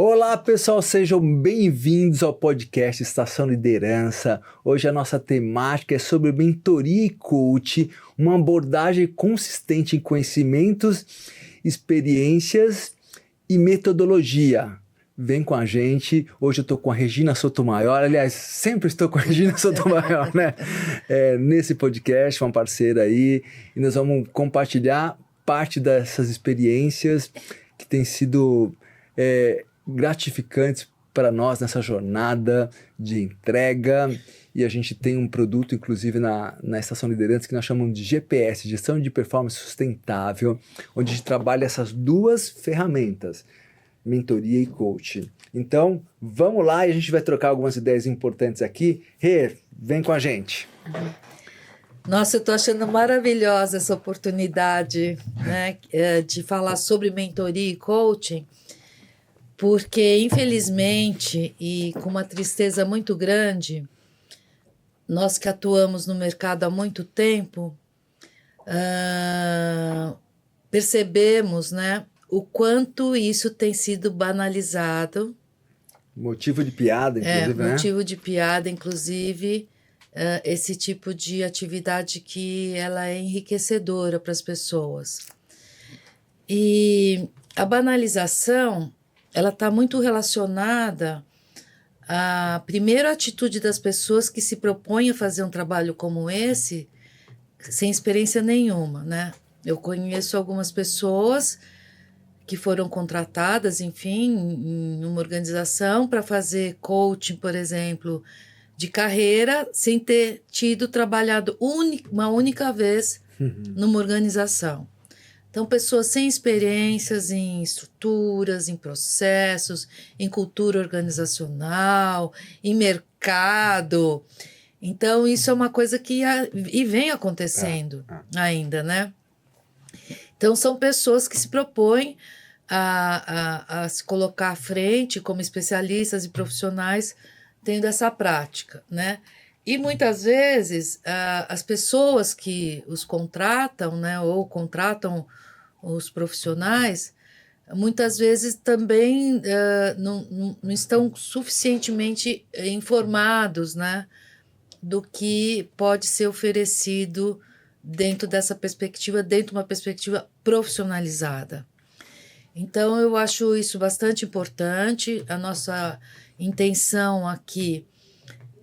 Olá pessoal, sejam bem-vindos ao podcast Estação Liderança. Hoje a nossa temática é sobre mentoria e coach, uma abordagem consistente em conhecimentos, experiências e metodologia. Vem com a gente, hoje eu estou com a Regina Sotomayor, aliás, sempre estou com a Regina Sotomayor, né? Nesse podcast, uma parceira aí, e nós vamos compartilhar parte dessas experiências que têm sido gratificantes para nós nessa jornada de entrega. E a gente tem um produto, inclusive, na Estação Liderança, que nós chamamos de GPS, Gestão de Performance Sustentável, onde a gente trabalha essas duas ferramentas, mentoria e coaching. Então, vamos lá e a gente vai trocar algumas ideias importantes aqui. Rê, vem com a gente. Nossa, eu estou achando maravilhosa essa oportunidade, né, de falar sobre mentoria e coaching, porque, infelizmente, e com uma tristeza muito grande, nós que atuamos no mercado há muito tempo, percebemos, né, o quanto isso tem sido banalizado. Motivo de piada, inclusive, né? Motivo de piada, inclusive, esse tipo de atividade que ela é enriquecedora para as pessoas. E a banalização, ela está muito relacionada à primeira atitude das pessoas que se propõem a fazer um trabalho como esse sem experiência nenhuma, né? Eu conheço algumas pessoas que foram contratadas, enfim, em uma organização para fazer coaching, por exemplo, de carreira, sem ter trabalhado uma única vez numa organização. Então, pessoas sem experiências em estruturas, em processos, em cultura organizacional, em mercado. Então, isso é uma coisa que vem acontecendo ainda, né? Então, são pessoas que se propõem a se colocar à frente como especialistas e profissionais tendo essa prática, né? E muitas vezes as pessoas que os contratam, né, ou contratam os profissionais, muitas vezes também não estão suficientemente informados, né, do que pode ser oferecido dentro dessa perspectiva, dentro de uma perspectiva profissionalizada. Então, eu acho isso bastante importante. A nossa intenção aqui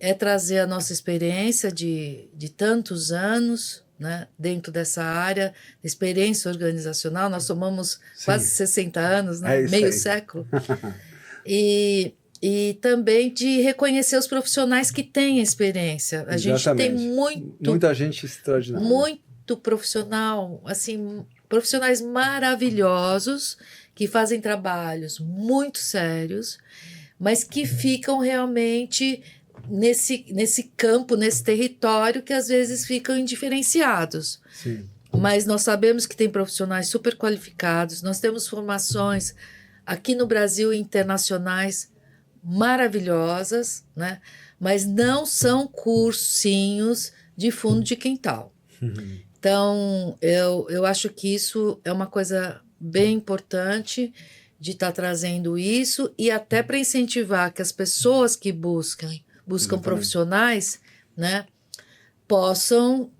é trazer a nossa experiência de tantos anos, né, dentro dessa área, experiência organizacional. Nós somamos quase 60 anos, né, meio século. E também de reconhecer os profissionais que têm experiência. A gente tem muita gente extraordinária. Muito profissional, assim, profissionais maravilhosos que fazem trabalhos muito sérios, mas que ficam realmente nesse campo, nesse território, que às vezes ficam indiferenciados. Sim. Mas nós sabemos que tem profissionais super qualificados, nós temos formações aqui no Brasil e internacionais maravilhosas, né? Mas não são cursinhos de fundo de quintal. Então, eu acho que isso é uma coisa bem importante de estar trazendo isso, e até para incentivar que as pessoas que buscam profissionais, né, possam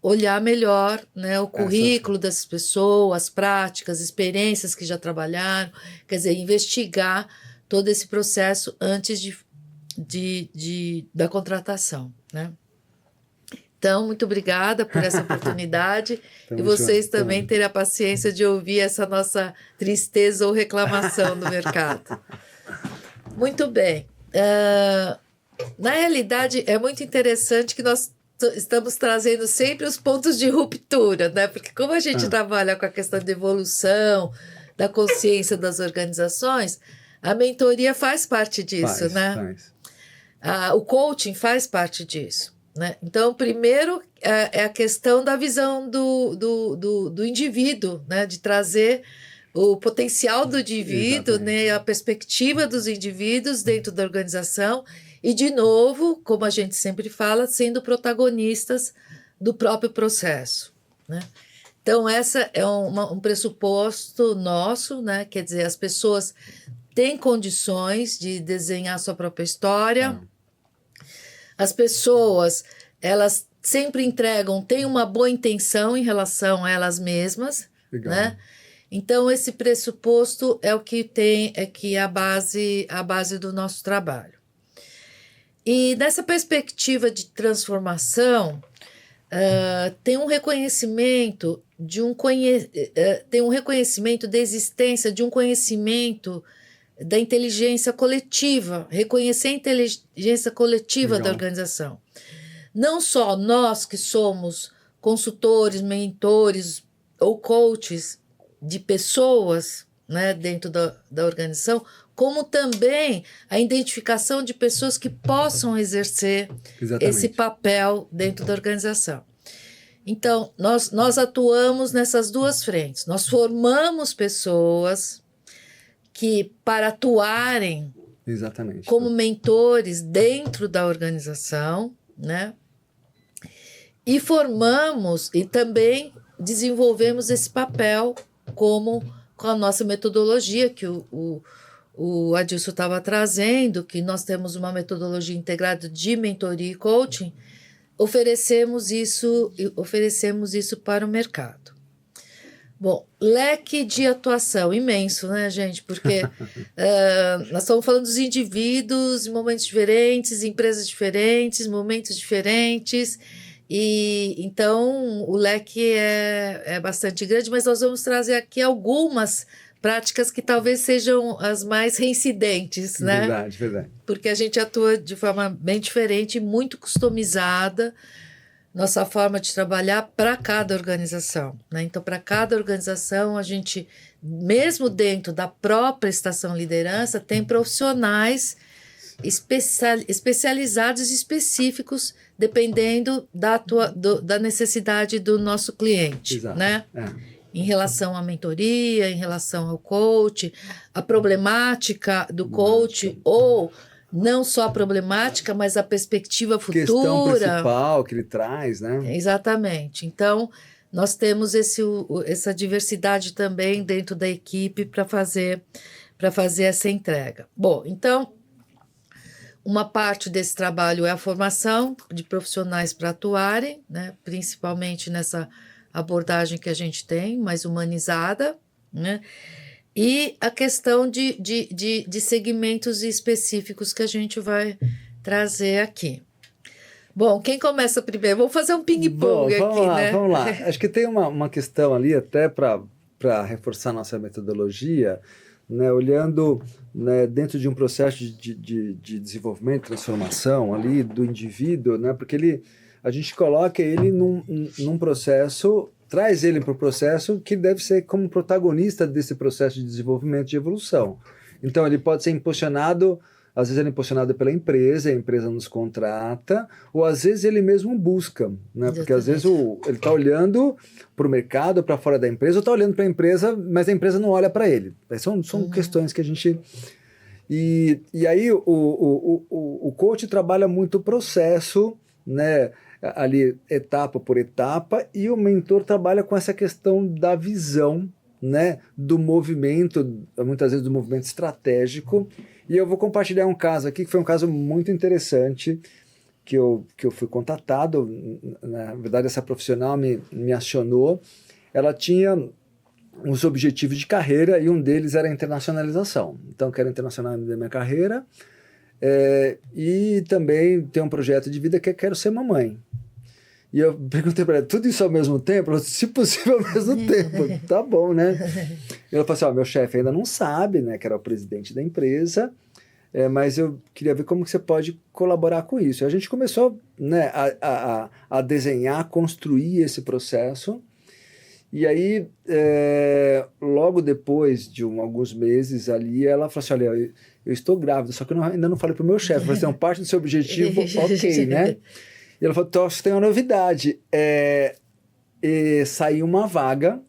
olhar melhor, né, o currículo dessas pessoas, as práticas, experiências que já trabalharam, quer dizer, investigar todo esse processo antes da contratação, né? Então, muito obrigada por essa oportunidade e vocês também terem a paciência de ouvir essa nossa tristeza ou reclamação do mercado. Muito bem. Na realidade, é muito interessante que nós estamos trazendo sempre os pontos de ruptura, né? Porque como a gente trabalha com a questão de evolução, da consciência das organizações, a mentoria faz parte disso, né? O coaching faz parte disso. Né? Então, primeiro é a questão da visão do indivíduo, né? De trazer o potencial do indivíduo, né? A perspectiva dos indivíduos dentro da organização e, de novo, como a gente sempre fala, sendo protagonistas do próprio processo. Né? Então, essa é um pressuposto nosso, né? Quer dizer, as pessoas tem condições de desenhar sua própria história. As pessoas, elas sempre entregam, têm uma boa intenção em relação a elas mesmas, Legal. né? Então, esse pressuposto é o que tem, é que é a base do nosso trabalho. E nessa perspectiva de transformação, tem um reconhecimento tem um reconhecimento da existência de um conhecimento da inteligência coletiva, reconhecer a inteligência coletiva da organização. Não só nós que somos consultores, mentores ou coaches de pessoas, né, dentro da organização, como também a identificação de pessoas que possam exercer esse papel dentro da organização. Então, nós atuamos nessas duas frentes. Nós formamos pessoas que, para atuarem como mentores dentro da organização, né? E formamos e também desenvolvemos esse papel com a nossa metodologia, que o Adilson estava trazendo, que nós temos uma metodologia integrada de mentoria e coaching, oferecemos isso para o mercado. Bom, leque de atuação imenso, né, gente? Porque nós estamos falando dos indivíduos em momentos diferentes, empresas diferentes, momentos diferentes, e então o leque é bastante grande, mas nós vamos trazer aqui algumas práticas que talvez sejam as mais reincidentes, né? Verdade. Porque a gente atua de forma bem diferente, muito customizada, nossa forma de trabalhar para cada organização, né? Então, para cada organização, a gente, mesmo dentro da própria Estação Liderança, tem profissionais especializados e específicos, dependendo da necessidade do nosso cliente, né? Em relação à mentoria, em relação ao coach, a problemática do coach, ou não só a problemática, mas a perspectiva futura. A questão principal que ele traz, né? Exatamente. Então, nós temos essa diversidade também dentro da equipe para fazer essa entrega. Bom, então, uma parte desse trabalho é a formação de profissionais para atuarem, né? Principalmente nessa abordagem que a gente tem, mais humanizada, né? E a questão de segmentos específicos que a gente vai trazer aqui. Bom, quem começa primeiro? Vamos fazer um ping-pong aqui, né? Vamos lá. Acho que tem uma questão ali, até para reforçar nossa metodologia, né? Olhando, né, dentro de um processo de desenvolvimento, transformação ali do indivíduo, né? Porque a gente coloca ele num processo, traz ele para o processo que deve ser como protagonista desse processo de desenvolvimento, de evolução. Então, ele pode ser impulsionado, às vezes ele é impulsionado pela empresa, a empresa nos contrata, ou às vezes ele mesmo busca, né? Porque às vezes ele está olhando para o mercado, para fora da empresa, ou está olhando para a empresa, mas a empresa não olha para ele. São questões que a gente... E aí o coach trabalha muito o processo, né? Ali etapa por etapa, e o mentor trabalha com essa questão da visão, né, do movimento, muitas vezes do movimento estratégico. E eu vou compartilhar um caso aqui, que foi um caso muito interessante, que eu fui contatado. Na verdade, essa profissional me acionou. Ela tinha uns objetivos de carreira, e um deles era a internacionalização. Então, eu quero internacionalizar minha carreira, e também tem um projeto de vida que eu quero ser mamãe. E eu perguntei para ela, tudo isso ao mesmo tempo? Ela disse, se possível, ao mesmo tempo. Tá bom, né? E ela falou assim, meu chefe ainda não sabe, né, que era o presidente da empresa, mas eu queria ver como que você pode colaborar com isso. E a gente começou, né, a desenhar, a construir esse processo. E aí, logo depois de alguns meses ali, ela falou assim, olha, eu estou grávida, só que eu ainda não falei para o meu chefe, mas parte do seu objetivo, ok, né? E ela falou, então, tem uma novidade, saiu uma vaga,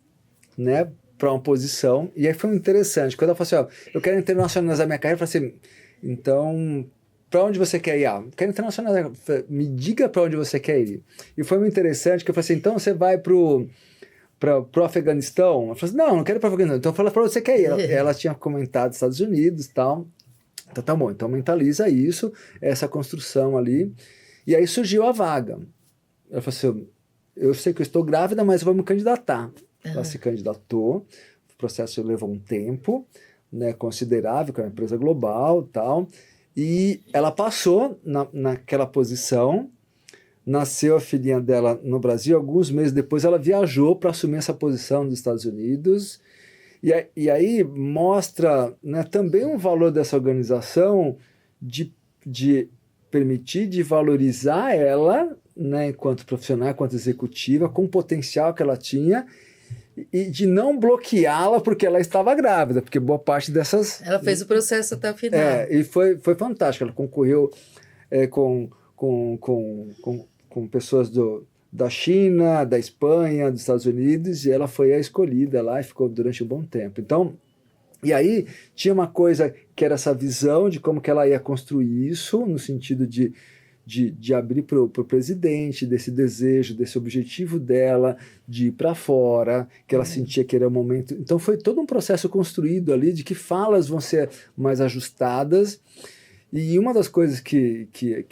né, para uma posição, e aí foi interessante, quando ela falou assim, ó, eu quero internacionalizar minha carreira, eu falei assim, então, para onde você quer ir? Quero internacionalizar, me diga para onde você quer ir. E foi muito interessante, que eu falei assim, então você vai para o Afeganistão? Ela falou assim, não quero ir para o Afeganistão. Então fala para onde você quer ir. Ela tinha comentado Estados Unidos e tal. Então tá bom, então mentaliza isso, essa construção ali. E aí surgiu a vaga. Ela falou assim, eu sei que eu estou grávida, mas eu vou me candidatar. Ela se candidatou, o processo levou um tempo, né, considerável, que é uma empresa global e tal, e ela passou naquela posição. Nasceu a filhinha dela no Brasil, alguns meses depois ela viajou para assumir essa posição nos Estados Unidos, e aí mostra, né, também um valor dessa organização de permitir, de valorizar ela, né, enquanto profissional, enquanto executiva, com o potencial que ela tinha, e de não bloqueá-la porque ela estava grávida, porque boa parte dessas... Ela fez o processo até o final. E foi fantástico, ela concorreu com pessoas da China, da Espanha, dos Estados Unidos, e ela foi a escolhida lá e ficou durante um bom tempo. Então, e aí tinha uma coisa que era essa visão de como que ela ia construir isso, no sentido de abrir para o presidente, desse desejo, desse objetivo dela, de ir para fora, que ela sentia que era o momento. Então foi todo um processo construído ali de que falas vão ser mais ajustadas. E uma das coisas que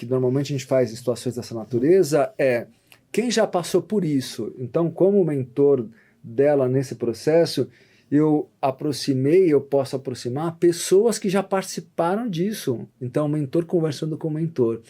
normalmente a gente faz em situações dessa natureza é quem já passou por isso. Então, como mentor dela nesse processo, eu posso aproximar pessoas que já participaram disso. Então, o mentor conversando com o mentor.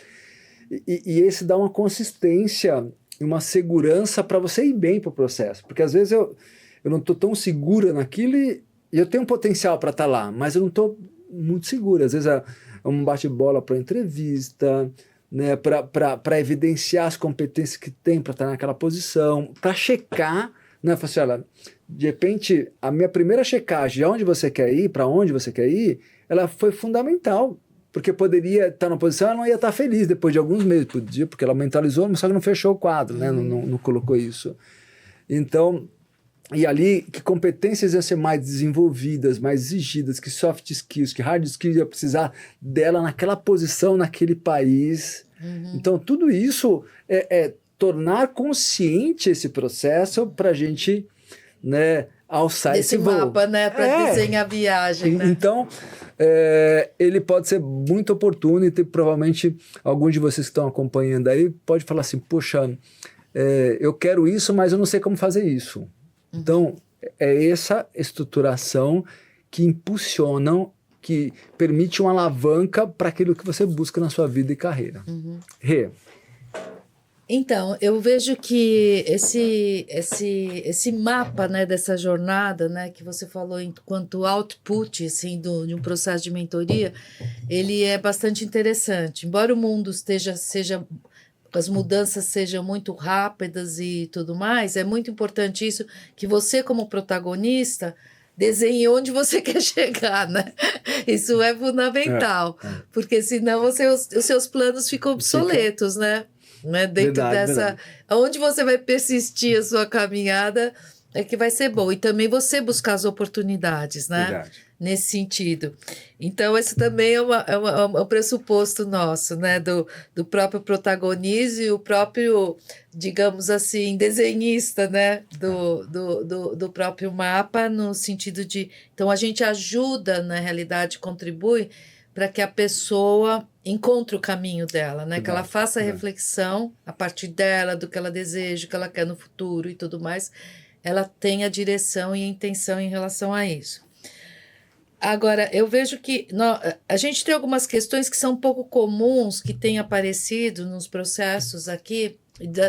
E esse dá uma consistência e uma segurança para você ir bem para o processo. Porque às vezes eu não estou tão segura naquilo e eu tenho um potencial para estar lá, mas eu não estou muito segura. Às vezes é um bate-bola para entrevista, né, para evidenciar as competências que tem para estar naquela posição, para checar, né, falar assim, olha, de repente, a minha primeira checagem de onde você quer ir, para onde você quer ir, ela foi fundamental, porque poderia estar numa posição, ela não ia estar feliz depois de alguns meses, podia, porque ela mentalizou, mas só que não fechou o quadro, né, não colocou isso. Então, e ali, que competências iam ser mais desenvolvidas, mais exigidas, que soft skills, que hard skills ia precisar dela naquela posição, naquele país. Então, tudo isso é tornar consciente esse processo para a gente, né, alçar esse voo. Esse mapa, né, para desenhar a viagem. Né? Então, ele pode ser muito oportuno e provavelmente alguns de vocês que estão acompanhando aí pode falar assim, poxa, eu quero isso, mas eu não sei como fazer isso. Então, é essa estruturação que impulsiona, que permite uma alavanca para aquilo que você busca na sua vida e carreira. Rê. Então, eu vejo que esse mapa, né, dessa jornada, né, que você falou enquanto output assim, de um processo de mentoria, ele é bastante interessante. Embora o mundo as mudanças sejam muito rápidas e tudo mais, é muito importante isso, que você como protagonista desenhe onde você quer chegar, né? Isso é fundamental, porque senão os seus planos ficam obsoletos, né? Dentro dessa... Onde você vai persistir a sua caminhada é que vai ser bom. E também você buscar as oportunidades, né? Verdade. Nesse sentido. Então, esse também é um pressuposto nosso, né? Do próprio protagonismo e o próprio, digamos assim, desenhista, né? Do próprio mapa, no sentido de... Então, a gente ajuda, na realidade, contribui para que a pessoa encontre o caminho dela, né? Que ela faça a reflexão a partir dela, do que ela deseja, o que ela quer no futuro e tudo mais. Ela tem a direção e a intenção em relação a isso. Agora, eu vejo que a gente tem algumas questões que são um pouco comuns, que têm aparecido nos processos aqui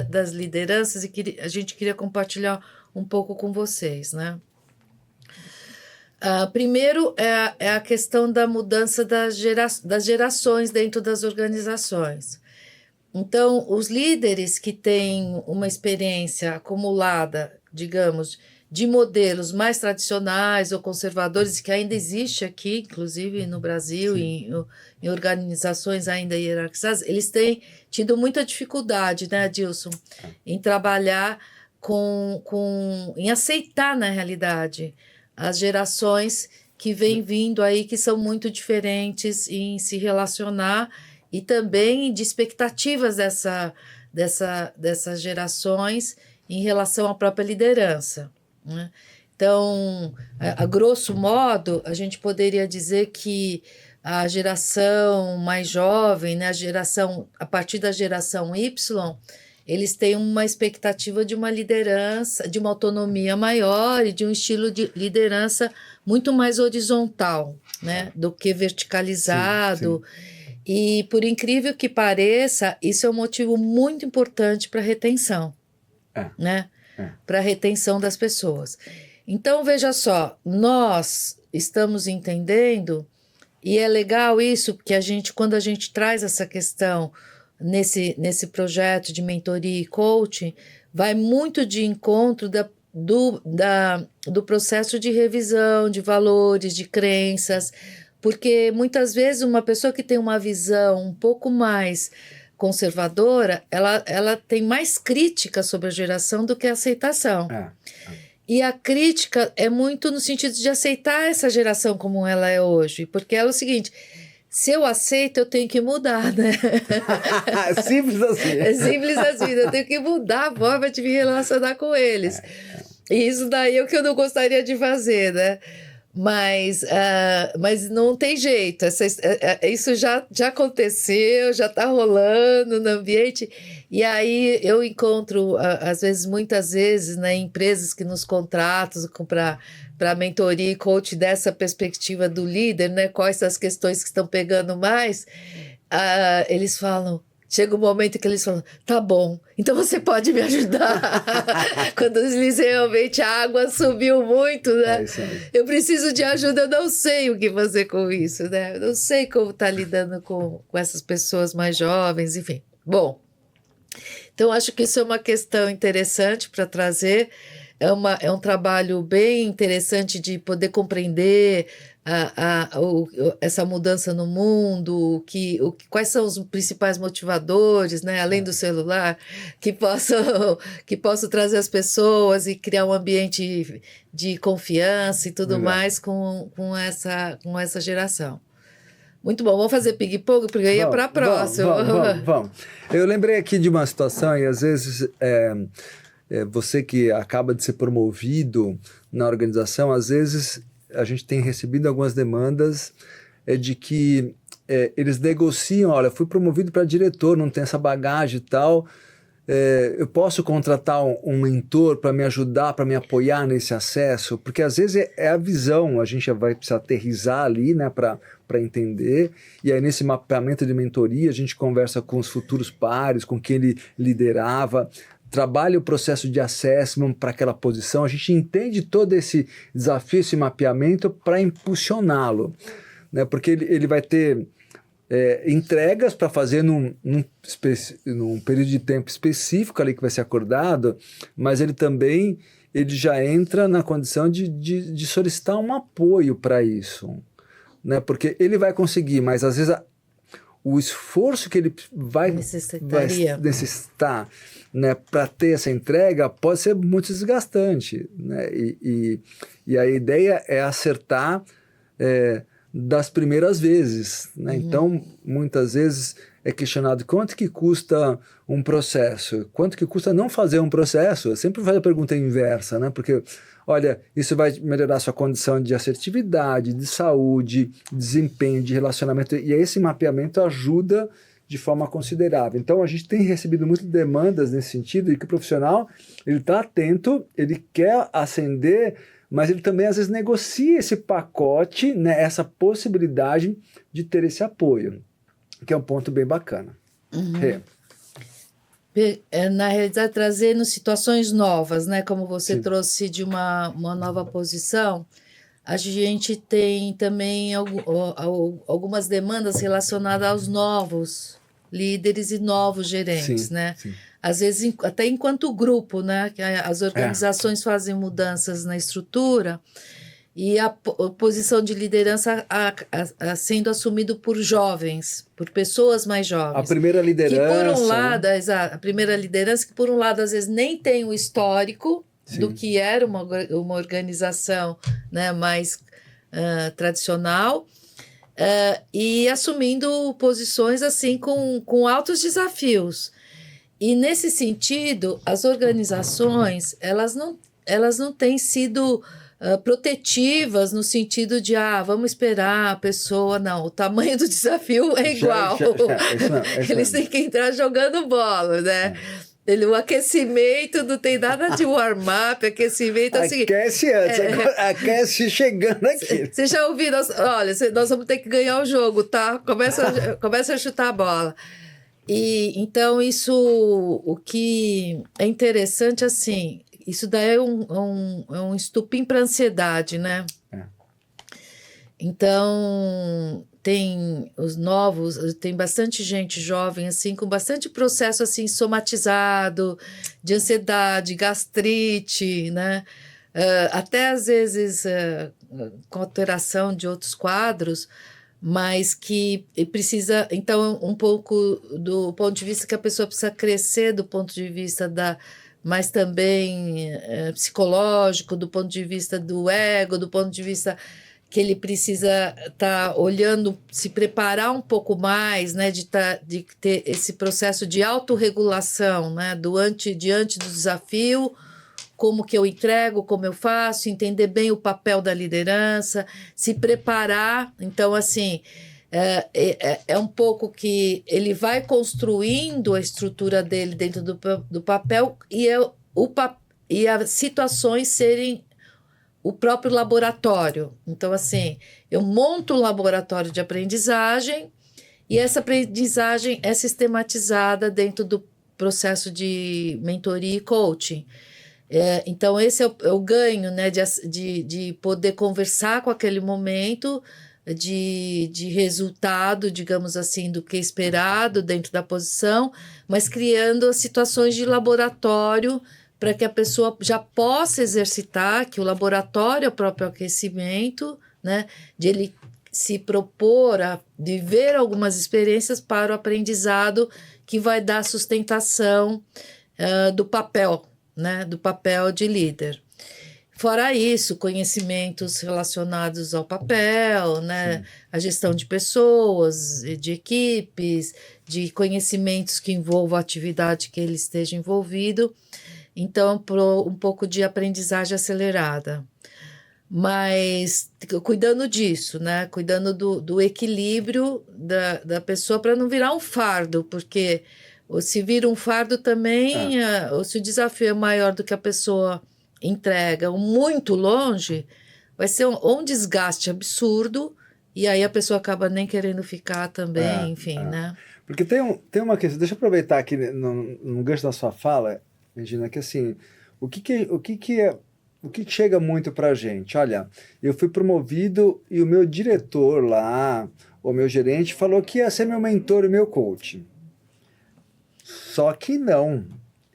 das lideranças e que a gente queria compartilhar um pouco com vocês, né? Primeiro é a questão da mudança das gerações dentro das organizações. Então, os líderes que têm uma experiência acumulada, digamos, de modelos mais tradicionais ou conservadores, que ainda existe aqui, inclusive no Brasil, em organizações ainda hierarquizadas, eles têm tido muita dificuldade, né, Adilson, em trabalhar em aceitar, na realidade, as gerações que vêm vindo aí, que são muito diferentes em se relacionar e também de expectativas dessas gerações em relação à própria liderança, né? Então, a grosso modo, a gente poderia dizer que a geração mais jovem, né, a partir da geração Y, eles têm uma expectativa de uma liderança, de uma autonomia maior e de um estilo de liderança muito mais horizontal, né, do que verticalizado. Sim. E, por incrível que pareça, isso é um motivo muito importante para a retenção, né? Para a retenção das pessoas. Então, veja só, nós estamos entendendo, e é legal isso, porque quando a gente traz essa questão nesse projeto de mentoria e coaching, vai muito de encontro do processo de revisão de valores, de crenças, porque muitas vezes uma pessoa que tem uma visão um pouco mais conservadora, ela tem mais crítica sobre a geração do que aceitação. E a crítica é muito no sentido de aceitar essa geração como ela é hoje, porque é o seguinte: se eu aceito, eu tenho que mudar, né? Simples assim. É simples assim, eu tenho que mudar a forma de me relacionar com eles. E isso daí é o que eu não gostaria de fazer, né? Mas não tem jeito, isso já aconteceu, já está rolando no ambiente, e aí eu encontro, muitas vezes, né, empresas que nos contratam para mentoria e coach dessa perspectiva do líder, né, quais são as questões que estão pegando mais, eles falam... Chega um momento que eles falam, tá bom, então você pode me ajudar. Quando eles realmente a água subiu muito, né? Eu preciso de ajuda, eu não sei o que fazer com isso, né? Eu não sei como tá lidando com essas pessoas mais jovens, enfim. Bom, então acho que isso é uma questão interessante para trazer. É um trabalho bem interessante de poder compreender essa mudança no mundo, quais são os principais motivadores, né, além do celular, que possam trazer as pessoas e criar um ambiente de confiança e tudo mais com essa geração. Muito bom, vamos fazer ping-pong, porque eu ia para a próxima. Vamos. Eu lembrei aqui de uma situação, e às vezes... você que acaba de ser promovido na organização, às vezes a gente tem recebido algumas demandas de que eles negociam, olha, fui promovido para diretor, não tem essa bagagem e tal, eu posso contratar um mentor para me ajudar, para me apoiar nesse acesso? Porque às vezes é a visão, a gente vai precisar aterrissar ali, né, para entender, e aí nesse mapeamento de mentoria a gente conversa com os futuros pares, com quem ele liderava, trabalha o processo de assessment para aquela posição, a gente entende todo esse desafio, esse mapeamento para impulsioná-lo, né? Porque ele vai ter entregas para fazer num período de tempo específico ali que vai ser acordado, mas ele já entra na condição de solicitar um apoio para isso, né? Porque ele vai conseguir, mas às vezes o esforço que ele vai necessitar, né, para ter essa entrega pode ser muito desgastante, né? E a ideia é acertar das primeiras vezes, né? Então, muitas vezes é questionado quanto que custa um processo, quanto que custa não fazer um processo. Eu sempre faço a pergunta inversa, né? Porque, olha, isso vai melhorar sua condição de assertividade, de saúde, desempenho, de relacionamento, e esse mapeamento ajuda de forma considerável. Então, a gente tem recebido muitas demandas nesse sentido, e que o profissional, ele está atento, ele quer ascender, mas ele também, às vezes, negocia esse pacote, né, essa possibilidade de ter esse apoio, que é um ponto bem bacana. Na realidade, trazendo situações novas, né? Como você Sim. trouxe de uma nova posição, a gente tem também algumas demandas relacionadas aos novos líderes e novos gerentes, Sim, né? sim. Às vezes, até enquanto grupo, né? Que as organizações fazem mudanças na estrutura e a posição de liderança sendo assumido por jovens, por pessoas mais jovens. A primeira liderança. Que por um lado, a primeira liderança, que por um lado às vezes nem tem o histórico do que era uma organização, né, mais tradicional, e assumindo posições assim com altos desafios. E nesse sentido, as organizações, elas não têm sido protetivas no sentido de, vamos esperar a pessoa. Não, o tamanho do desafio é igual. Eles têm que entrar jogando bola, né? O aquecimento não tem nada de warm-up, aquecimento assim. Aquece antes, aquece chegando aqui. Você já ouviu? Olha, nós vamos ter que ganhar o jogo, tá? Começa a chutar a bola. E então, o que é interessante, assim, isso daí é um estupim para ansiedade, né? Então, tem os novos, tem bastante gente jovem, assim, com bastante processo, assim, somatizado, de ansiedade, gastrite, né? Até, às vezes, com alteração de outros quadros, mas que precisa, então, um pouco do ponto de vista que a pessoa precisa crescer do ponto de vista mas também psicológico, do ponto de vista do ego, do ponto de vista que ele precisa estar olhando, se preparar um pouco mais, né, de ter esse processo de autorregulação, né, diante do desafio, como que eu entrego, como eu faço, entender bem o papel da liderança, se preparar. Então, assim, é um pouco que ele vai construindo a estrutura dele dentro do papel e as situações serem o próprio laboratório. Então, assim, eu monto um laboratório de aprendizagem e essa aprendizagem é sistematizada dentro do processo de mentoria e coaching. Então, esse é o ganho, né, de poder conversar com aquele momento de resultado, digamos assim, do que é esperado dentro da posição, mas criando as situações de laboratório para que a pessoa já possa exercitar, que o laboratório é o próprio aquecimento, né, de ele se propor a viver algumas experiências para o aprendizado que vai dar sustentação do papel, né, do papel de líder. Fora isso, conhecimentos relacionados ao papel, né, a gestão de pessoas, de equipes, de conhecimentos que envolvam a atividade que ele esteja envolvido. Então, um pouco de aprendizagem acelerada. Mas cuidando disso, né? Cuidando do equilíbrio da pessoa para não virar um fardo, porque se vira um fardo também, ou se o desafio é maior do que a pessoa entrega, ou muito longe, vai ser um desgaste absurdo, e aí a pessoa acaba nem querendo ficar também, enfim, né? Porque tem uma questão, deixa eu aproveitar aqui no gancho da sua fala, Regina, que assim, o que chega muito pra gente? Olha, eu fui promovido e o meu diretor lá, o meu gerente, falou que ia ser meu mentor e meu coach. Só que não.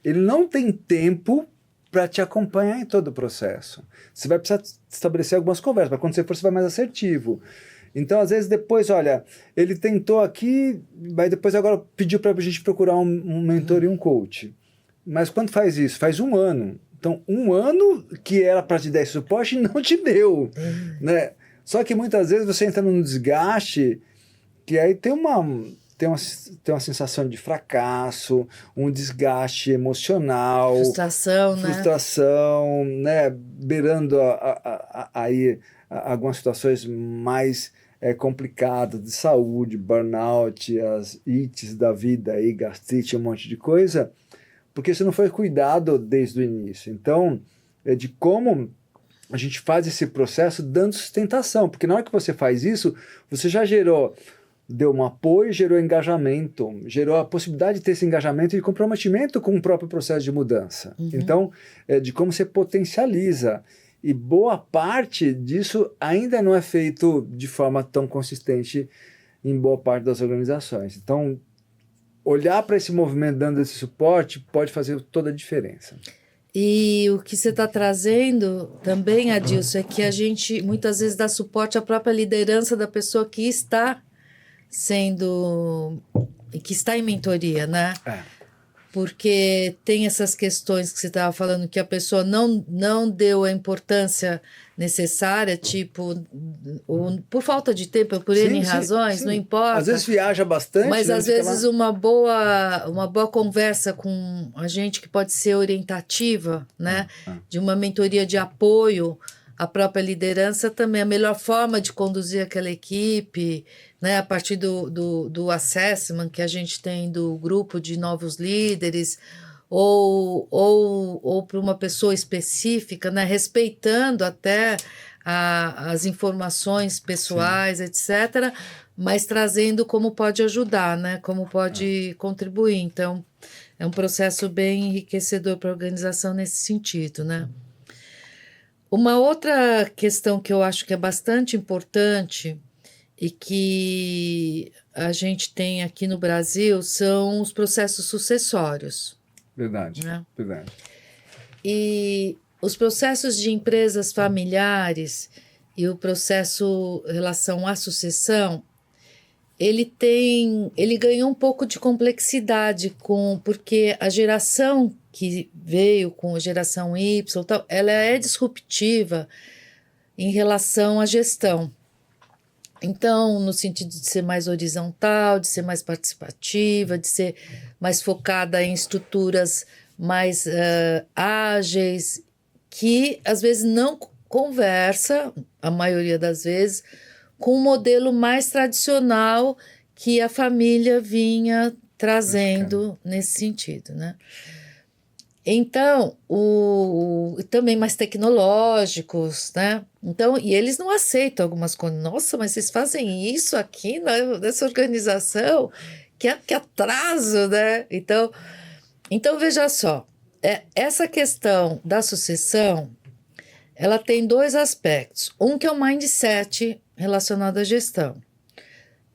Ele não tem tempo para te acompanhar em todo o processo. Você vai precisar estabelecer algumas conversas, mas quando você for, você vai mais assertivo. Então, às vezes, depois, olha, ele tentou aqui, mas depois agora pediu para a gente procurar um mentor e um coach. Mas quando faz isso? Faz 1 ano. Então, 1 ano que era para te dar esse suporte não te deu. Né? Só que muitas vezes você entra num desgaste que aí tem uma sensação de fracasso, um desgaste emocional. Frustração, né? Beirando aí algumas situações mais complicadas de saúde, burnout, as ites da vida, aí, gastrite, um monte de coisa. Porque isso não foi cuidado desde o início. Então, é de como a gente faz esse processo dando sustentação. Porque na hora que você faz isso, você já deu um apoio, gerou engajamento, gerou a possibilidade de ter esse engajamento e comprometimento com o próprio processo de mudança. Então, é de como você potencializa. E boa parte disso ainda não é feito de forma tão consistente em boa parte das organizações. Então, olhar para esse movimento dando esse suporte pode fazer toda a diferença. E o que você está trazendo também, Adilson, é que a gente muitas vezes dá suporte à própria liderança da pessoa que está em mentoria, né? porque tem essas questões que você estava falando que a pessoa não deu a importância necessária, tipo, por falta de tempo, por N razões, não importa. Às vezes viaja bastante, mas né? às vezes uma boa conversa com a gente que pode ser orientativa, né? De uma mentoria de apoio à própria liderança também, a melhor forma de conduzir aquela equipe, né? A partir do assessment que a gente tem do grupo de novos líderes, ou para uma pessoa específica, né? Respeitando até as informações pessoais, etc., mas trazendo como pode ajudar, né? Como pode contribuir. Então, é um processo bem enriquecedor para a organização nesse sentido, né? Uma outra questão que eu acho que é bastante importante e que a gente tem aqui no Brasil são os processos sucessórios. Verdade, né? verdade. E os processos de empresas familiares e o processo em relação à sucessão, ele ganhou um pouco de complexidade porque a geração que veio com a geração Y, tal, ela é disruptiva em relação à gestão. Então, no sentido de ser mais horizontal, de ser mais participativa, de ser mais focada em estruturas mais ágeis, que às vezes não conversa, a maioria das vezes, com o modelo mais tradicional que a família vinha trazendo nesse sentido, né? Então, também mais tecnológicos, né? Então, e eles não aceitam algumas coisas. Nossa, mas vocês fazem isso aqui nessa organização? Que atraso, né? Então, veja só, essa questão da sucessão, ela tem dois aspectos. Um que é o mindset relacionado à gestão.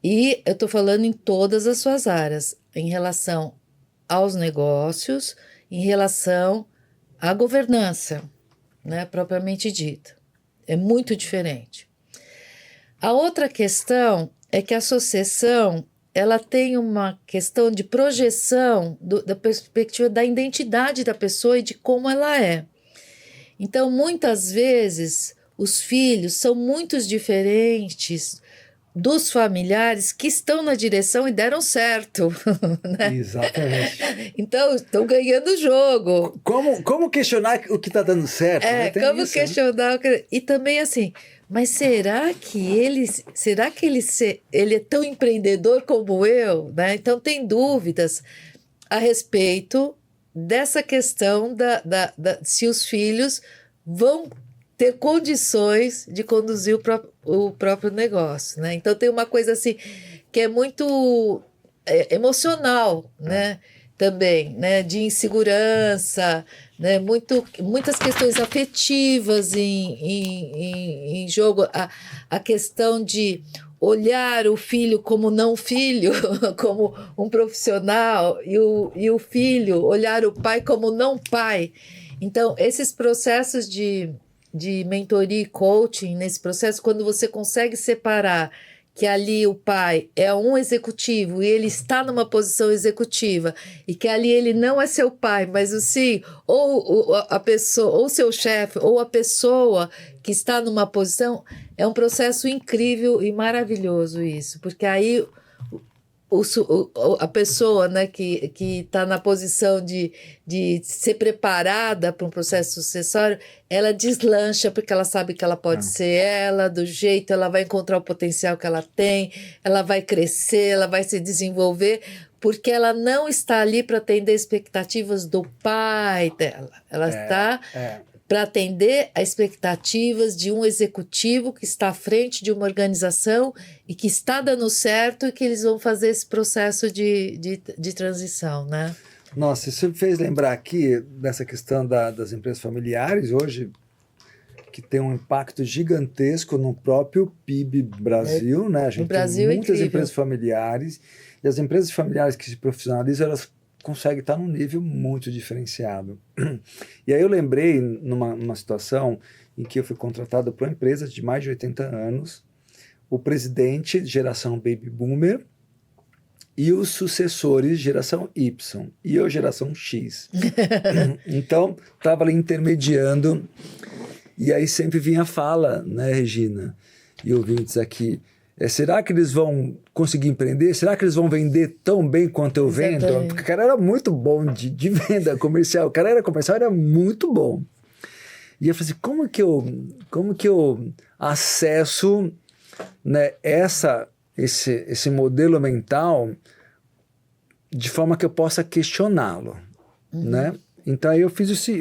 E eu estou falando em todas as suas áreas, em relação aos negócios, em relação à governança, né, propriamente dita. É muito diferente. A outra questão é que a sucessão, ela tem uma questão de projeção da perspectiva da identidade da pessoa e de como ela é. Então, muitas vezes, os filhos são muito diferentes dos familiares que estão na direção e deram certo. Né? Exatamente. Então, estão ganhando o jogo. Como questionar o que está dando certo? Né? Como isso, questionar... Né? E também assim, mas será que ele é tão empreendedor como eu? Né? Então, tem dúvidas a respeito dessa questão se os filhos vão ter condições de conduzir o próprio negócio, né? Então tem uma coisa assim que é muito emocional, né? Também, né? De insegurança, né? Muitas questões afetivas em jogo, a questão de olhar o filho como não filho, como um profissional, e o filho olhar o pai como não pai. Então, esses processos de mentoria e coaching, nesse processo, quando você consegue separar que ali o pai é um executivo e ele está numa posição executiva e que ali ele não é seu pai, mas ou a pessoa, ou seu chefe, ou a pessoa que está numa posição, é um processo incrível e maravilhoso isso, porque aí a pessoa, né, que está na posição de ser preparada para um processo sucessório, ela deslancha porque ela sabe que ela pode ser ela, do jeito, ela vai encontrar o potencial que ela tem, ela vai crescer, ela vai se desenvolver, porque ela não está ali para atender expectativas do pai dela. Ela está para atender a expectativas de um executivo que está à frente de uma organização e que está dando certo e que eles vão fazer esse processo de transição, né? Nossa, isso me fez lembrar aqui dessa questão das empresas familiares hoje, que tem um impacto gigantesco no próprio PIB Brasil, né? A gente tem muitas empresas familiares, e as empresas familiares que se profissionalizam, elas conseguem estar num nível muito diferenciado. E aí eu lembrei numa situação em que eu fui contratado por uma empresa de mais de 80 anos, o presidente de geração Baby Boomer, e os sucessores, geração Y, e eu, geração X. Então, estava ali intermediando, e aí sempre vinha a fala, né, Regina? E ouvintes aqui, será que eles vão conseguir empreender? Será que eles vão vender tão bem quanto eu vendo? Exatamente. Porque o cara era muito bom de venda comercial, o cara era comercial, era muito bom. E eu falei assim, como que eu acesso, né, esse modelo mental de forma que eu possa questioná-lo, né? Então aí eu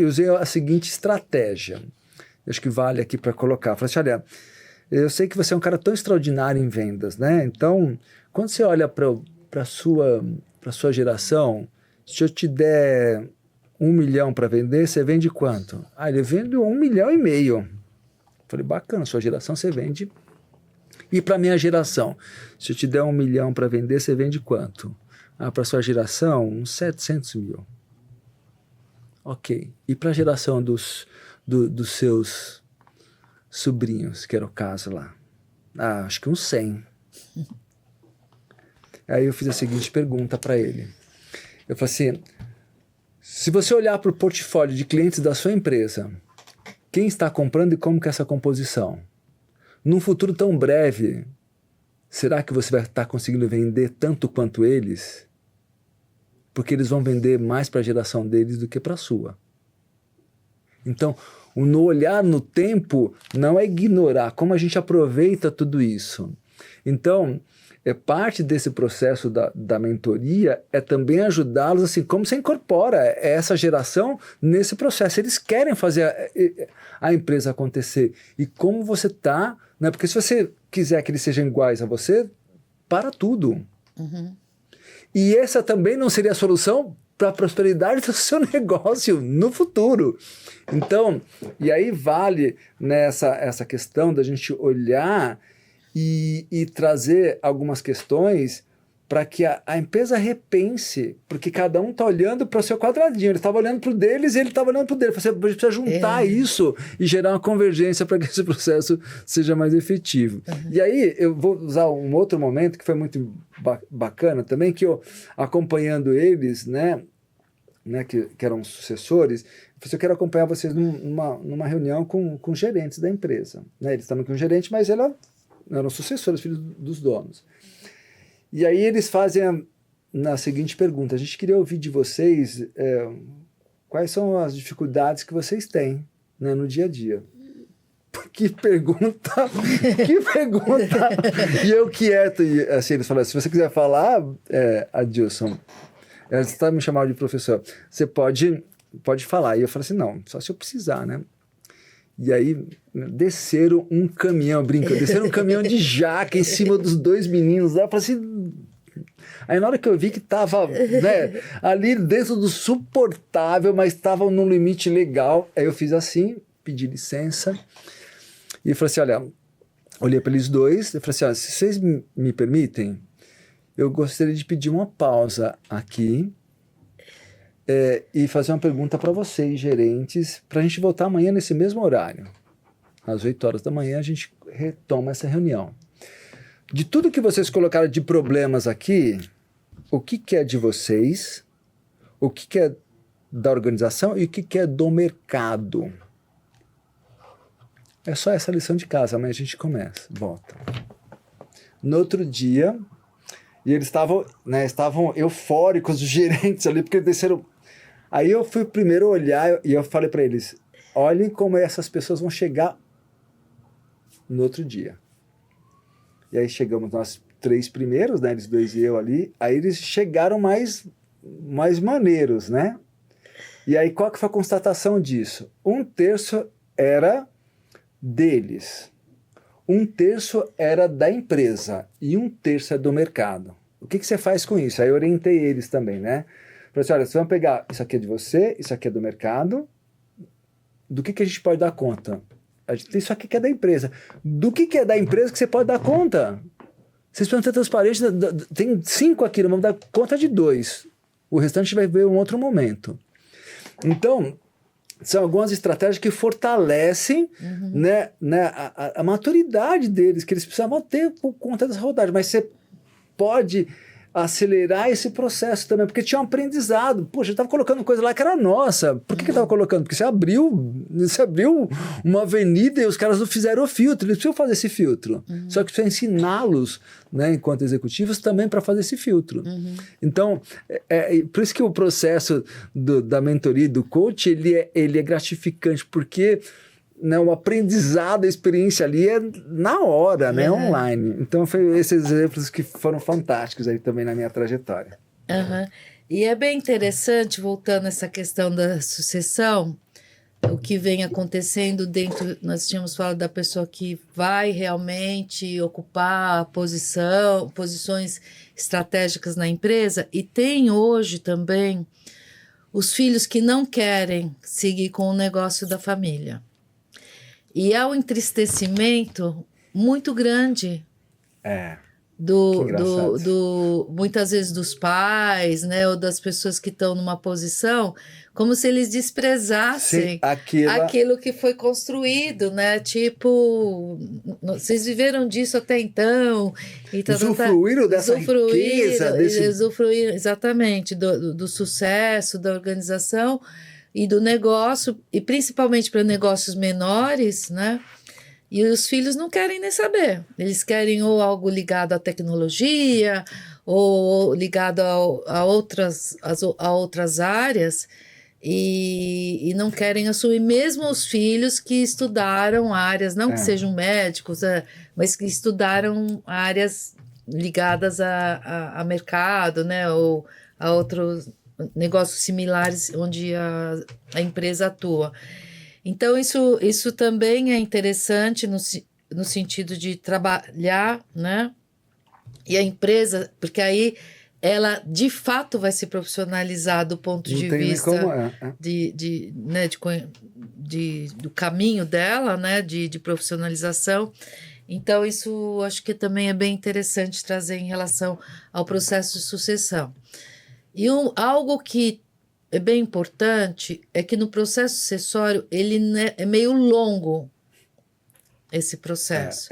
usei a seguinte estratégia, acho que vale aqui para colocar. Eu falei assim, olha, eu sei que você é um cara tão extraordinário em vendas, né? Então, quando você olha para a sua geração, se eu te der 1 milhão para vender, você vende quanto? Ah, ele vende 1,5 milhão. Falei, bacana, sua geração você vende. E para minha geração, se eu te der 1 milhão para vender, você vende quanto? Ah, para sua geração, uns 700 mil. Ok. E para a geração dos seus sobrinhos, que era o caso lá? Ah, acho que uns 100. Aí eu fiz a seguinte pergunta para ele. Eu falei assim, se você olhar para o portfólio de clientes da sua empresa, quem está comprando e como que é essa composição? Num futuro tão breve, será que você vai estar conseguindo vender tanto quanto eles? Porque eles vão vender mais para a geração deles do que para a sua. Então, no olhar no tempo não é ignorar como a gente aproveita tudo isso. Então, parte desse processo da mentoria é também ajudá-los, assim, como você incorpora essa geração nesse processo. Eles querem fazer a empresa acontecer. E como você está, né? Porque se você quiser que eles sejam iguais a você, para tudo. Uhum. E essa também não seria a solução para a prosperidade do seu negócio no futuro. Então, e aí vale nessa essa questão da gente olhar e trazer algumas questões para que a empresa repense, porque cada um está olhando para o seu quadradinho, ele estava olhando para o deles e ele estava olhando para o dele. Você precisa juntar isso e gerar uma convergência para que esse processo seja mais efetivo. Uhum. E aí eu vou usar um outro momento que foi muito bacana também, que eu, acompanhando eles, né, que eram sucessores, eu falei assim, eu quero acompanhar vocês numa reunião com gerentes da empresa. Né? Eles estavam com um gerente, mas eram sucessores, filhos dos donos. E aí eles fazem na seguinte pergunta, a gente queria ouvir de vocês quais são as dificuldades que vocês têm, né, no dia a dia. Que pergunta! Que pergunta! E eu quieto, e assim, eles falaram, se você quiser falar, Adilson, você está me chamando de professor, você pode falar. E eu falei assim, não, só se eu precisar, né? E aí desceram um caminhão de jaca em cima dos dois meninos lá. Eu falei assim. Aí na hora que eu vi que tava, né, ali dentro do suportável, mas estavam num limite legal, aí eu fiz assim, pedi licença e falei assim, olha, olhei para eles dois, eu falei assim, olha, se vocês me permitem, eu gostaria de pedir uma pausa aqui e fazer uma pergunta para vocês, gerentes, para a gente voltar amanhã nesse mesmo horário. Às 8 horas da manhã a gente retoma essa reunião. De tudo que vocês colocaram de problemas aqui, o que é de vocês, o que é da organização e o que é do mercado? É só essa lição de casa, amanhã a gente começa, volta. No outro dia, e eles estavam eufóricos, os gerentes ali, porque desceram. Aí eu fui o primeiro a olhar e eu falei para eles, olhem como essas pessoas vão chegar no outro dia. E aí chegamos nós 3 primeiros, né, eles 2 e eu ali, aí eles chegaram mais maneiros, né? E aí qual que foi a constatação disso? 1/3 era deles, 1/3 era da empresa e 1/3 é do mercado. O que você faz com isso? Aí eu orientei eles também, né? Falei assim, olha, vocês vão pegar, isso aqui é de você, isso aqui é do mercado, do que a gente pode dar conta? A gente tem isso aqui que é da empresa. Do que é da empresa que você pode dar conta? Vocês precisam ter transparência, tem 5 aqui, nós vamos dar conta de 2. O restante vai ver em um outro momento. Então, são algumas estratégias que fortalecem né, a maturidade deles, que eles precisavam ter por conta dessa rodagem. Mas você pode acelerar esse processo também, porque tinha um aprendizado. Poxa, eu estava colocando coisa lá que era nossa. Por que eu estava colocando? Porque você abriu uma avenida e os caras não fizeram o filtro. Eles precisam fazer esse filtro. Só que precisa ensiná-los, né, enquanto executivos, também para fazer esse filtro. Então, por isso que o processo da mentoria e do coach, ele é gratificante, porque, né, o aprendizado, a experiência ali é na hora, né, online. Então, foi esses exemplos que foram fantásticos aí também na minha trajetória. E é bem interessante, voltando a essa questão da sucessão, o que vem acontecendo dentro, nós tínhamos falado da pessoa que vai realmente ocupar a posições estratégicas na empresa, e tem hoje também os filhos que não querem seguir com o negócio da família. E há um entristecimento muito grande muitas vezes dos pais, né, ou das pessoas que estão numa posição, como se eles desprezassem aquilo que foi construído, né? Tipo, vocês viveram disso até então. E usufruíram dessa riqueza. Usufruíram, exatamente, do sucesso da organização e do negócio, e principalmente para negócios menores, né? E os filhos não querem nem saber. Eles querem ou algo ligado à tecnologia, ou ligado a outras áreas, e não querem assumir, mesmo os filhos que estudaram áreas, não que sejam médicos, mas que estudaram áreas ligadas a mercado, né? Ou a outros negócios similares onde a empresa atua. Então, isso também é interessante no sentido de trabalhar, né? E a empresa, porque aí ela de fato vai se profissionalizar do ponto de vista do caminho dela, né? De profissionalização. Então, isso acho que também é bem interessante trazer em relação ao processo de sucessão. E algo que é bem importante é que no processo sucessório ele é meio longo, esse processo.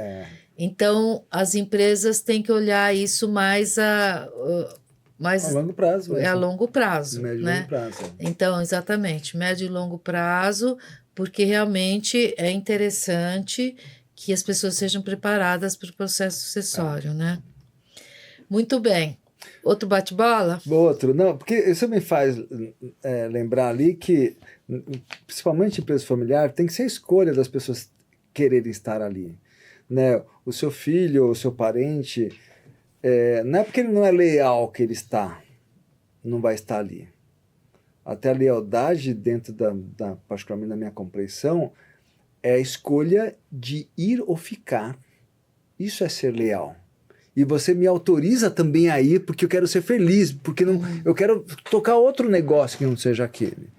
Então, as empresas têm que olhar isso mais a longo prazo. A longo prazo. Médio e né? longo prazo. Então, exatamente, médio e longo prazo, porque realmente é interessante que as pessoas sejam preparadas para o processo sucessório, né? Muito bem. Outro bate-bola? Outro, não, porque isso me faz lembrar ali que, principalmente em empresa familiar, tem que ser a escolha das pessoas quererem estar ali. Né? O seu filho ou o seu parente, não é porque ele não é leal que ele não vai estar ali. Até a lealdade, dentro particularmente da minha compreensão, é a escolha de ir ou ficar. Isso é ser leal. E você me autoriza também a ir porque eu quero ser feliz, porque eu quero tocar outro negócio que não seja aquele.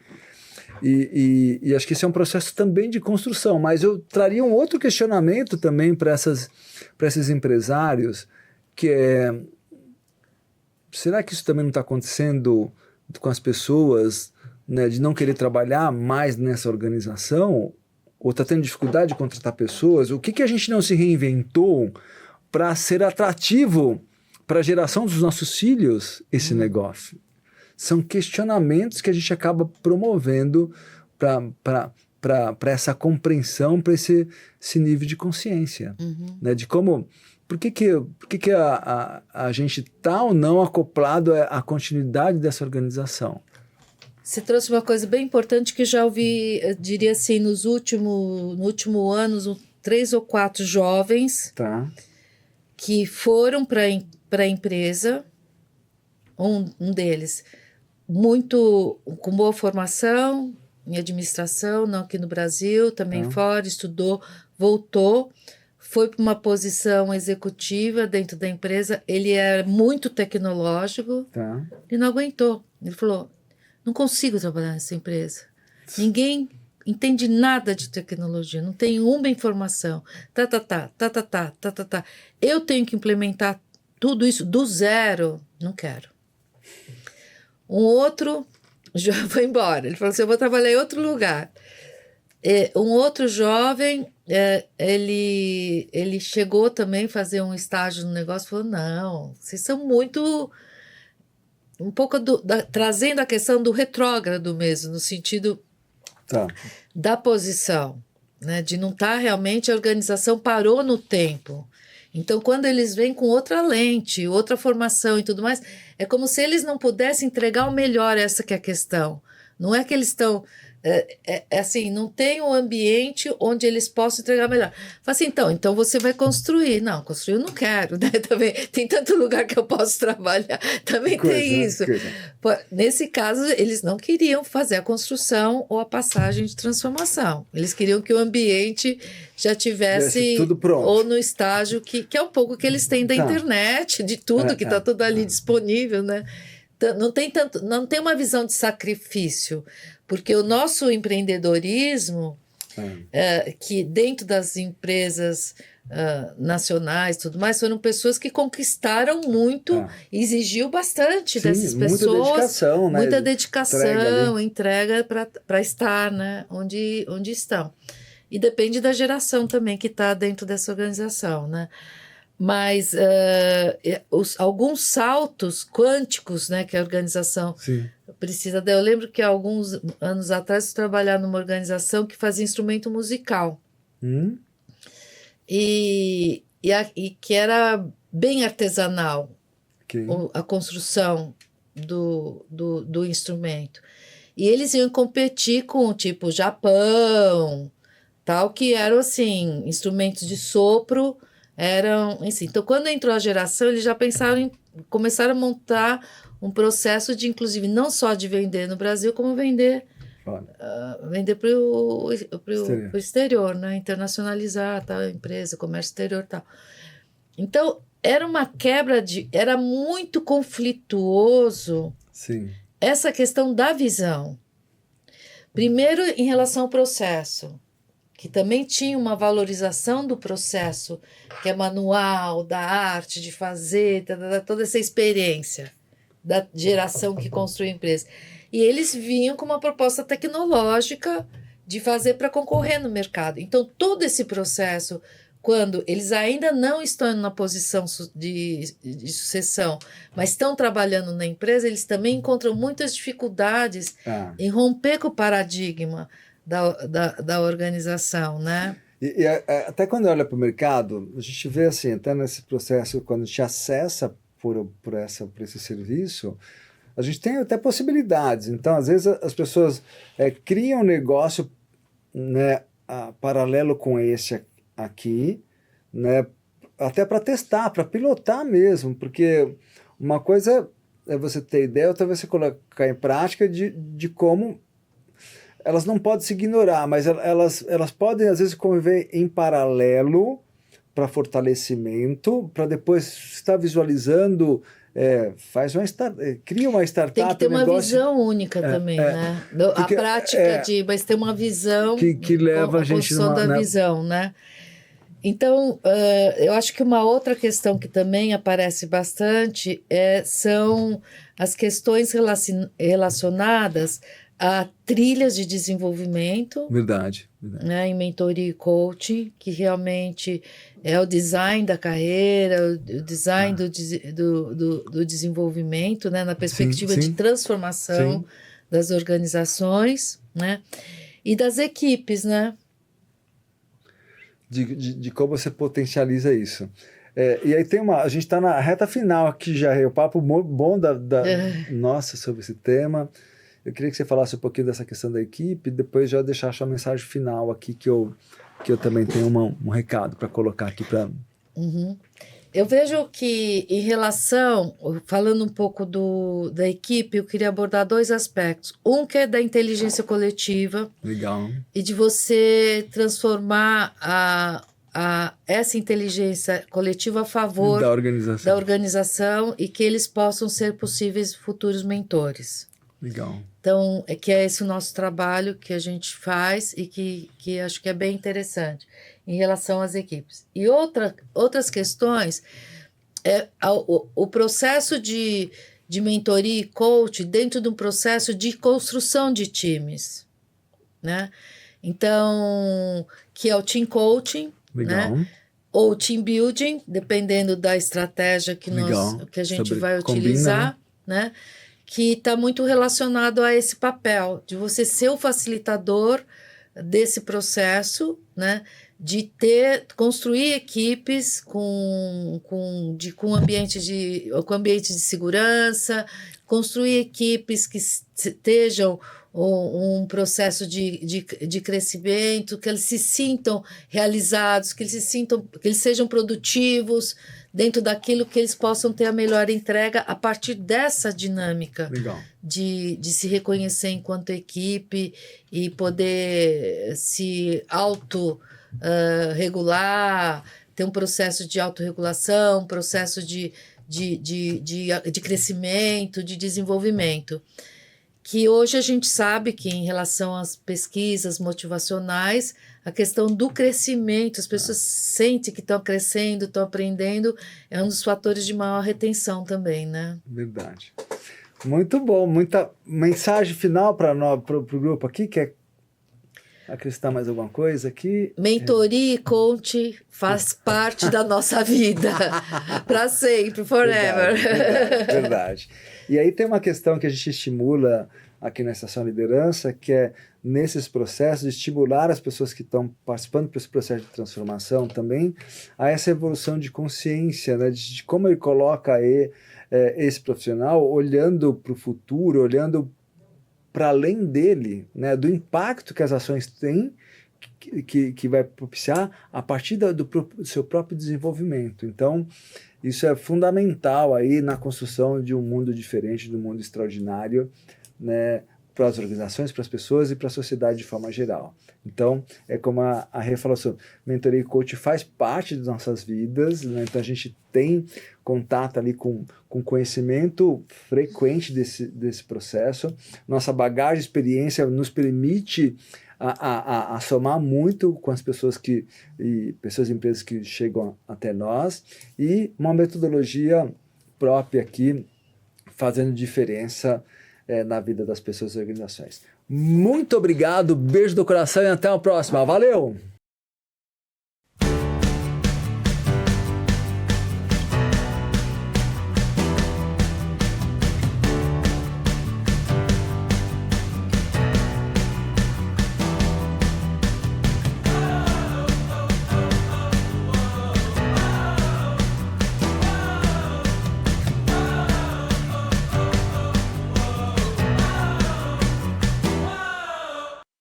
E acho que esse é um processo também de construção, mas eu traria um outro questionamento também para esses empresários, que é, será que isso também não está acontecendo com as pessoas, né, de não querer trabalhar mais nessa organização, ou está tendo dificuldade de contratar pessoas? O que a gente não se reinventou para ser atrativo para a geração dos nossos filhos esse negócio? São questionamentos que a gente acaba promovendo para essa compreensão, para esse nível de consciência. Né? De como, por que a gente está ou não acoplado à continuidade dessa organização? Você trouxe uma coisa bem importante que já ouvi, eu diria assim, no último ano, 3 ou 4 jovens que foram para a empresa, um deles, com boa formação em administração, não aqui no Brasil, também fora, estudou, voltou, foi para uma posição executiva dentro da empresa, ele era muito tecnológico, e não aguentou. Ele falou, não consigo trabalhar nessa empresa. Ninguém entende nada de tecnologia, não tem uma informação. Eu tenho que implementar tudo isso do zero. Não quero. Um outro já foi embora. Ele falou assim, eu vou trabalhar em outro lugar. Um outro jovem, ele chegou também a fazer um estágio no negócio, falou, não, vocês são muito um pouco trazendo a questão do retrógrado mesmo, no sentido da posição, né? De não estar realmente, a organização parou no tempo. Então, quando eles vêm com outra lente, outra formação e tudo mais, é como se eles não pudessem entregar o melhor, essa que é a questão. Não é que eles estão... assim, não tem um ambiente onde eles possam entregar melhor. Fala assim, então você vai construir. Não, construir eu não quero, né? Também tem tanto lugar que eu posso trabalhar. Também tem isso. Nesse caso, eles não queriam fazer a construção ou a passagem de transformação. Eles queriam que o ambiente já tivesse tudo pronto. Ou no estágio que é um pouco que eles têm da internet, de tudo, que está tudo ali disponível, né? Não tem uma visão de sacrifício, porque o nosso empreendedorismo, que dentro das empresas nacionais e tudo mais, foram pessoas que conquistaram muito, exigiu bastante dessas pessoas. Muita dedicação, né? Muita dedicação, entrega para estar, né? onde estão. E depende da geração também que está dentro dessa organização, né? Mas alguns saltos quânticos, né, que a organização precisa dar. Eu lembro que há alguns anos atrás eu trabalhava numa organização que fazia instrumento musical. E que era bem artesanal, a construção do instrumento. E eles iam competir com, tipo, Japão, tal, que eram, assim, instrumentos de sopro, eram, assim. Então, quando entrou a geração, eles já começaram a montar um processo de, inclusive, não só de vender no Brasil, como vender para o exterior, né? Internacionalizar tal, empresa, comércio exterior e tal. Então, era uma quebra era muito conflituoso essa questão da visão. Primeiro, em relação ao processo, que também tinha uma valorização do processo, que é manual, da arte, de fazer, toda essa experiência da geração que construiu a empresa. E eles vinham com uma proposta tecnológica de fazer para concorrer no mercado. Então, todo esse processo, quando eles ainda não estão na posição de sucessão, mas estão trabalhando na empresa, eles também encontram muitas dificuldades em romper com o paradigma da organização, né? E até quando olha para o mercado, a gente vê assim, até nesse processo, quando a gente acessa por esse serviço, a gente tem até possibilidades. Então, às vezes, as pessoas criam um negócio, né, paralelo com esse aqui, né, até para testar, para pilotar mesmo, porque uma coisa é você ter ideia, outra vez você colocar em prática de como elas não podem se ignorar, mas elas podem, às vezes, conviver em paralelo para fortalecimento, para depois estar visualizando, cria uma startup. Tem que ter uma visão única também, né? Porque, a prática mas ter uma visão que leva a gente da visão, né? Então, eu acho que uma outra questão que também aparece bastante são as questões relacionadas a trilhas de desenvolvimento. Verdade. Né, em mentoria e coaching, que realmente é o design da carreira, o design do desenvolvimento, né, na perspectiva de transformação das organizações, né, e das equipes, né? De como você potencializa isso. E aí a gente está na reta final aqui já, o papo bom nossa, sobre esse tema. Eu queria que você falasse um pouquinho dessa questão da equipe, depois já deixar a sua mensagem final aqui, que eu também tenho um recado para colocar aqui para... Eu vejo que, em relação, falando um pouco da equipe, eu queria abordar dois aspectos. Um que é da inteligência coletiva. Legal. E de você transformar essa inteligência coletiva a favor da organização e que eles possam ser possíveis futuros mentores. Legal. Então, que é esse o nosso trabalho que a gente faz e que acho que é bem interessante em relação às equipes. E outras questões, o processo de mentoria e coach dentro de um processo de construção de times, né? Então, que é o team coaching, né? Ou team building, dependendo da estratégia que a gente vai utilizar, né? que está muito relacionado a esse papel, de você ser o facilitador desse processo, né? De construir equipes com ambiente de segurança, construir equipes que estejam um processo de crescimento, que eles se sintam realizados, que eles sejam produtivos dentro daquilo, que eles possam ter a melhor entrega a partir dessa dinâmica. Legal. De se reconhecer enquanto equipe e poder se regular, ter um processo de autorregulação, um processo de crescimento, de desenvolvimento. Que hoje a gente sabe que, em relação às pesquisas motivacionais, a questão do crescimento, as pessoas sentem que estão crescendo, estão aprendendo, é um dos fatores de maior retenção também, né? Verdade. Muito bom. Muita mensagem final para o grupo aqui. Quer acrescentar mais alguma coisa aqui? Mentoria e coach faz parte da nossa vida. Para sempre, forever. Verdade. E aí tem uma questão que a gente estimula aqui na Estação Liderança, que é, nesses processos, estimular as pessoas que estão participando desse processo de transformação também a essa evolução de consciência, né, de como ele coloca esse profissional olhando para o futuro, olhando para além dele, né, do impacto que as ações têm, que vai propiciar a partir do seu próprio desenvolvimento. Então, isso é fundamental aí na construção de um mundo diferente, de um mundo extraordinário, né, para as organizações, para as pessoas e para a sociedade de forma geral. Então, é como a Rê falou, mentoria e coach faz parte das nossas vidas, né? Então a gente tem contato ali com conhecimento frequente desse processo. Nossa bagagem, experiência nos permite a somar muito com as pessoas pessoas e empresas que chegam até nós, e uma metodologia própria aqui, fazendo diferença na vida das pessoas e organizações. Muito obrigado, beijo do coração e até a próxima. Valeu!